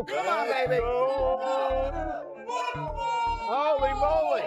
go. Come on, baby. Holy moly.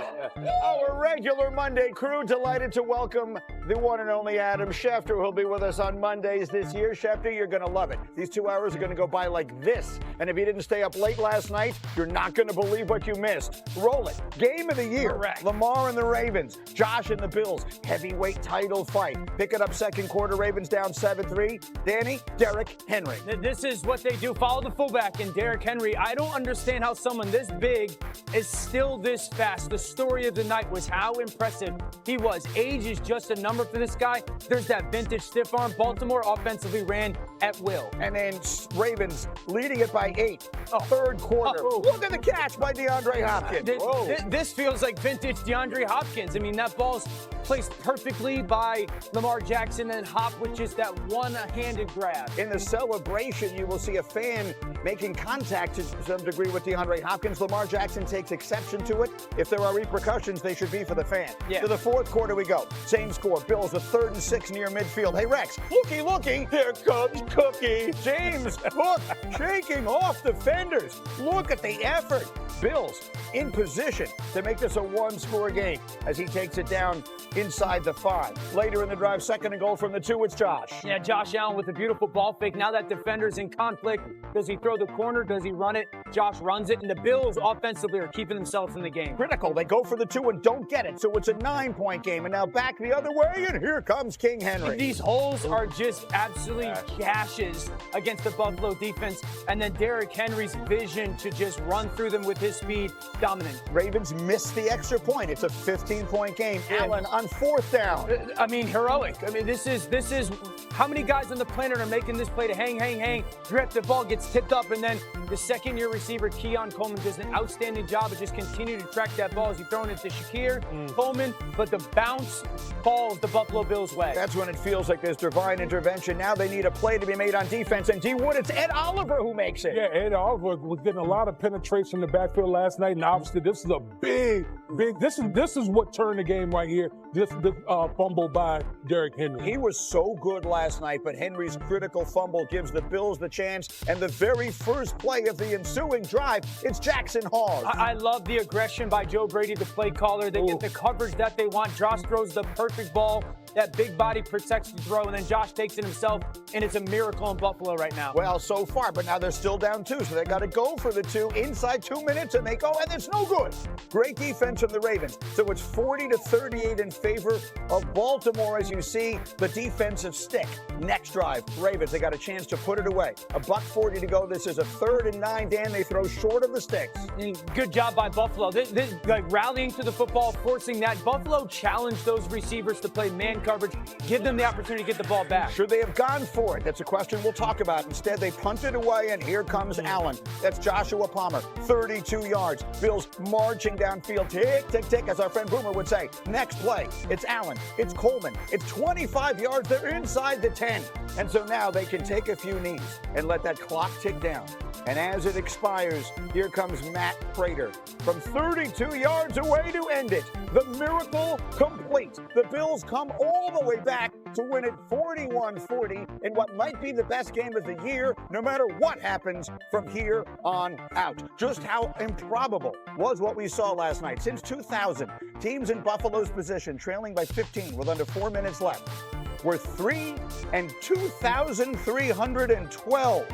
Our regular Monday crew delighted to welcome the one and only Adam Schefter, who'll be with us on Mondays this year. Schefter, you're going to love it. These 2 hours are going to go by like this. And if you didn't stay up late last night, you're not going to believe what you missed. Roll it. Game of the year. Correct. Lamar and the Ravens. Josh and the Bills. Heavyweight title fight. Pick it up second quarter. Ravens down 7-3. Danny, Derrick Henry. This is what they do. Follow the fullback in Derrick Henry. I don't understand how someone this big is still this fast. The story of the night was how impressive he was. Age is just a number for this guy. There's that vintage stiff arm. Baltimore offensively ran at will. And then Ravens leading it by 8. Third quarter. Look at the catch by DeAndre Hopkins. This feels like vintage DeAndre Hopkins. I mean, that ball's placed perfectly by Lamar Jackson and Hop with just that one-handed grab. In the celebration, you will see a fan making contact to some degree with DeAndre Hopkins. Lamar Jackson takes exception to it. If there are repercussions, they should be for the fan. Yeah. To the fourth quarter we go. Same score. Bills with 3rd and 6 near midfield. Hey, Rex, looky. Here comes Cookie. James Cook shaking off defenders. Look at the effort. Bills in position to make this a one-score game as he takes it down inside the 5. Later in the drive, 2nd and goal from the 2. It's Josh. Yeah, Josh Allen with a beautiful ball fake. Now that defender's in conflict. Does he throw the corner? Does he run it? Josh runs it. And the Bills offensively are keeping themselves in the game. Critical. They go for the 2 and don't get it. So it's a 9-point game. And now back the other way. And here comes King Henry. These holes are just absolutely gashes against the Buffalo defense. And then Derrick Henry's vision to just run through them with his speed, dominant. Ravens missed the extra point. It's a 15-point game. Allen on 4th down. I mean, heroic. I mean, this is how many guys on the planet are making this play to hang, grip the ball, gets tipped up, and then the second-year receiver, Keon Coleman, does an outstanding job of just continuing to track that ball as he's throwing it to Shakir Coleman, but the bounce falls the Buffalo Bills' way. That's when it feels like there's divine intervention. Now they need a play to be made on defense, and D. Wood, it's Ed Oliver who makes it. Yeah, Ed Oliver was getting a lot of penetration in the backfield last night, and obviously this is a big, this is what turned the game right here. This fumble by Derrick Henry. He was so good last night, but Henry's critical fumble gives the Bills the chance, and the very first play of the ensuing drive, it's Jackson Hall. I love the aggression by Joe Brady, the play caller. They get the coverage that they want. Josh throws the perfect ball. That big body protects the throw, and then Josh takes it himself, and it's a miracle in Buffalo right now. Well, so far, but now they're still down 2, so they got to go for the 2 inside 2 minutes, and they go, and it's no good. Great defense from the Ravens. So it's 40-38 in favor of Baltimore, as you see the defensive stick. Next drive, Ravens, they got a chance to put it away. $1:40 to go. This is a 3rd and 9. Dan, they throw short of the sticks. Good job by Buffalo. This like rallying to the football, forcing that. Buffalo challenged those receivers to play man coverage, give them the opportunity to get the ball back. Should they have gone for it? That's a question we'll talk about. Instead, they punted away, and here comes Allen. That's Joshua Palmer, 32 yards. Bills marching downfield. Tick, tick, tick, as our friend Boomer would say. Next play, it's Allen. It's Coleman. It's 25 yards. They're inside the 10. And so now they can take a few knees and let that clock tick down. And as it expires, here comes Matt Prater from 32 yards away to end it. The miracle complete. The Bills come all the way back to win it 41-40 in what might be the best game of the year, no matter what happens from here on out. Just how improbable was what we saw last night. Since 2000, teams in Buffalo's position, trailing by 15 with under 4 minutes left, were 3 and 2,312.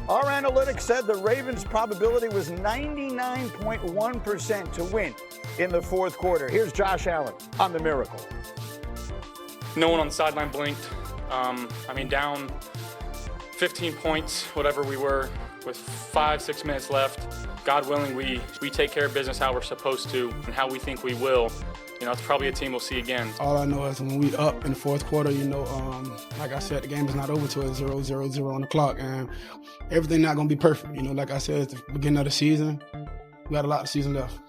Our analytics said the Ravens' probability was 99.1% to win in the fourth quarter. Here's Josh Allen on the miracle. No one on the sideline blinked. Down 15 points, whatever we were, with 5-6 minutes left. God willing, we take care of business how we're supposed to and how we think we will. It's probably a team we'll see again. All I know is when we up in the fourth quarter, like I said, the game is not over till it's 0-0-0 on the clock, and everything not going to be perfect. Like I said, it's the beginning of the season. We got a lot of season left.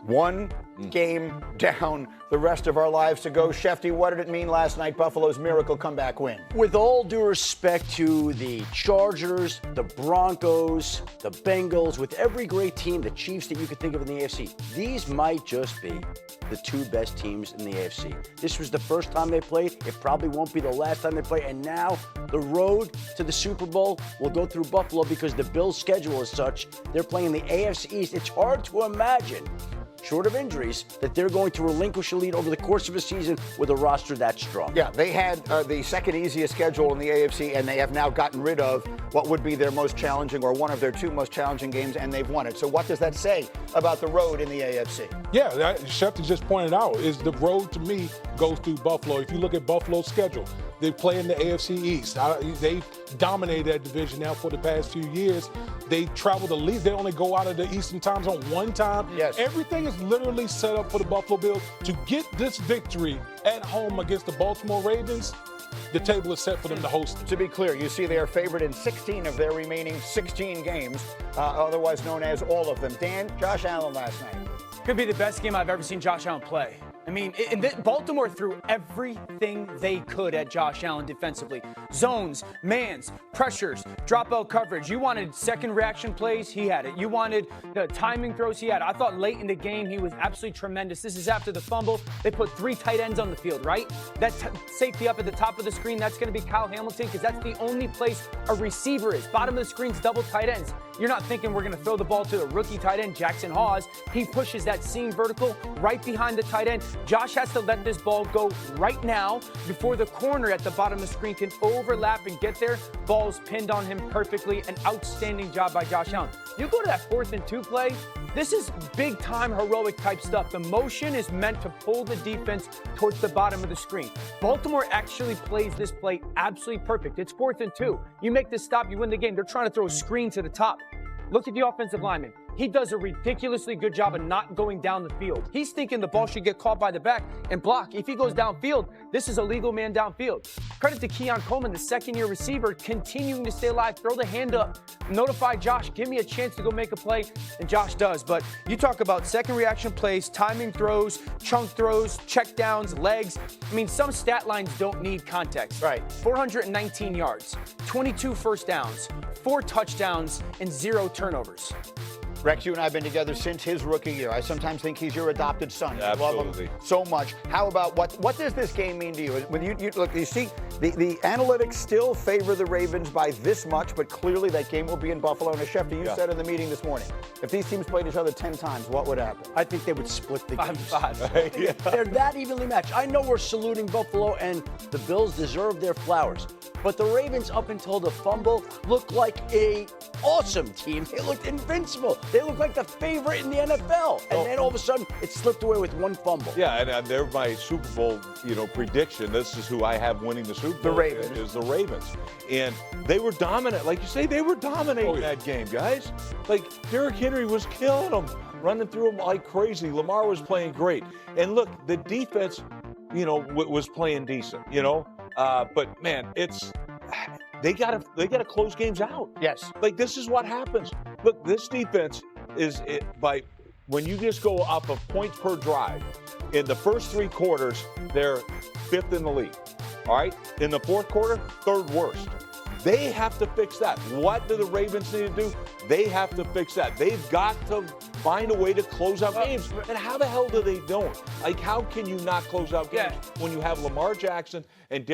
One game down, the rest of our lives to go. Shefty, what did it mean last night, Buffalo's miracle comeback win? With all due respect to the Chargers, the Broncos, the Bengals, with every great team, the Chiefs that you could think of in the AFC, these might just be the two best teams in the AFC. This was the first time they played. It probably won't be the last time they play. And now the road to the Super Bowl will go through Buffalo because the Bills' schedule is such. They're playing the AFC East. It's hard to imagine, short of injuries, that they're going to relinquish a lead over the course of a season with a roster that strong. Yeah, they had the second easiest schedule in the AFC, and they have now gotten rid of what would be their most challenging or one of their two most challenging games, and they've won it. So what does that say about the road in the AFC? Yeah, Shefty just pointed out, is the road to me goes through Buffalo. If you look at Buffalo's schedule, they play in the AFC East. They've dominated that division now for the past few years. They travel the least. They only go out of the Eastern time zone one time. Yes. Everything is literally set up for the Buffalo Bills to get this victory at home against the Baltimore Ravens. The table is set for them to host it. To be clear, you see they are favored in 16 of their remaining 16 games, otherwise known as all of them. Dan, Josh Allen last night. Could be the best game I've ever seen Josh Allen play. I mean, Baltimore threw everything they could at Josh Allen defensively. Zones, mans, pressures, dropout coverage. You wanted second reaction plays, he had it. You wanted the timing throws, he had it. I thought late in the game he was absolutely tremendous. This is after the fumble. They put 3 tight ends on the field, right? That safety up at the top of the screen, that's going to be Kyle Hamilton because that's the only place a receiver is. Bottom of the screen's double tight ends. You're not thinking we're going to throw the ball to the rookie tight end, Jackson Hawes. He pushes that seam vertical right behind the tight end. Josh has to let this ball go right now before the corner at the bottom of the screen can overlap and get there. Ball's pinned on him perfectly. An outstanding job by Josh Allen. You go to that 4th and 2 play, this is big-time heroic type stuff. The motion is meant to pull the defense towards the bottom of the screen. Baltimore actually plays this play absolutely perfect. It's 4th and 2. You make this stop, you win the game. They're trying to throw a screen to the top. Look at the offensive lineman. He does a ridiculously good job of not going down the field. He's thinking the ball should get caught by the back and block. If he goes downfield, this is a legal man downfield. Credit to Keon Coleman, the second-year receiver, continuing to stay alive. Throw the hand up. Notify Josh. Give me a chance to go make a play. And Josh does. But you talk about second reaction plays, timing throws, chunk throws, check downs, legs. I mean, some stat lines don't need context. Right. 419 yards, 22 first downs, 4 touchdowns, and 0 turnovers. Rex, you and I have been together since his rookie year. I sometimes think he's your adopted son. You love him so much. How about what does this game mean to you? When you look, you see the analytics still favor the Ravens by this much, but clearly that game will be in Buffalo. And as Shefty, you said in the meeting this morning, if these teams played each other 10 times, what would happen? I think they would split the game. 5-5. They're that evenly matched. I know we're saluting Buffalo, and the Bills deserve their flowers. But the Ravens, up until the fumble, looked like a awesome team. They looked invincible. They looked like the favorite in the NFL. And then all of a sudden, it slipped away with 1 fumble. Yeah, and they're my Super Bowl, prediction. This is who I have winning the Super Bowl. The Ravens. Is the Ravens. And they were dominant. Like you say, they were dominating that game, guys. Like, Derrick Henry was killing them, running through them like crazy. Lamar was playing great. And look, the defense, was playing decent, but man, they gotta close games out. Yes. Like, this is what happens. Look, this defense when you just go up a point per drive, in the first 3 quarters, they're 5th in the league. All right? In the 4th quarter, 3rd worst. They have to fix that. What do the Ravens need to do? They have to fix that. They've got to find a way to close out games. And how the hell do they don't? Like, how can you not close out games when you have Lamar Jackson and